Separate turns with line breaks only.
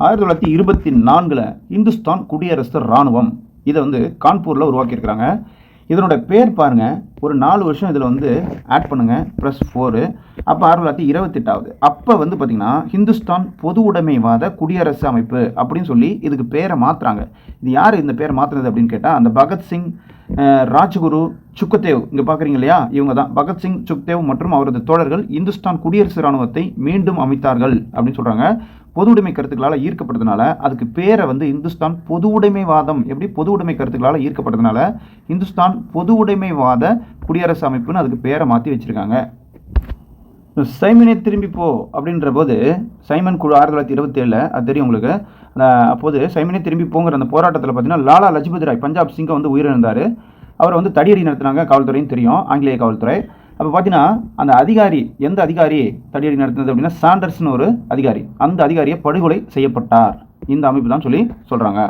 1924 இந்துஸ்தான் குடியரசு இராணுவம் இதை வந்து கான்பூரில் உருவாக்கியிருக்கிறாங்க. இதனோட பேர் பாருங்கள், ஒரு 4 வருஷம் இதில் வந்து ஆட் பண்ணுங்கள், +4. அப்போ 1928 அப்போ வந்து பார்த்திங்கன்னா ஹிந்துஸ்தான் பொது உடைமைவாத குடியரசு அமைப்பு அப்படின்னு சொல்லி இதுக்கு பேரை மாற்றுறாங்க. இது யார் இந்த பேரை மாற்றுறது அப்படின்னு கேட்டால், அந்த பகத்சிங், ராஜ்குரு, சுக்தேவ், இங்கே பார்க்குறீங்க இல்லையா, இவங்க தான். பகத்சிங், சுக்தேவ் மற்றும் அவரது தோழர்கள் இந்துஸ்தான் குடியரசு இராணுவத்தை மீண்டும் அமைத்தார்கள் அப்படின்னு சொல்கிறாங்க. பொது உடைமை கருத்துக்களால் ஈர்க்கப்படுறதுனால அதுக்கு பேரை வந்து இந்துஸ்தான் பொது உடைமைவாதம், எப்படி பொது உடைமை கருத்துக்களால் ஈர்க்கப்படுறதுனால இந்துஸ்தான் பொது உடைமைவாத குடியரசு அமைப்புன்னு அதுக்கு பேரை மாற்றி வச்சுருக்காங்க. சைமனே திரும்பி போ அப்படின்ற போது சைமன் குழு 1927 அது தெரியும் உங்களுக்கு. அப்போது சைமனே திரும்பி போங்கிற அந்த போராட்டத்தில் பார்த்தீங்கன்னா லாலா லஜபதி ராய், பஞ்சாப் சிங்கை வந்து உயிரிழந்தார். அவரை வந்து தடியடி நடத்தினாங்க, காவல்துறைன்னு தெரியும், ஆங்கிலேய காவல்துறை. அப்போ பார்த்தீங்கன்னா அந்த அதிகாரி, எந்த அதிகாரி தடியடி நடத்தினது அப்படின்னா சாண்டர்ஸ்னு ஒரு அதிகாரி, அந்த அதிகாரியை படுகொலை செய்யப்பட்டார் இந்த அமைப்பு தான் சொல்லி சொல்கிறாங்க.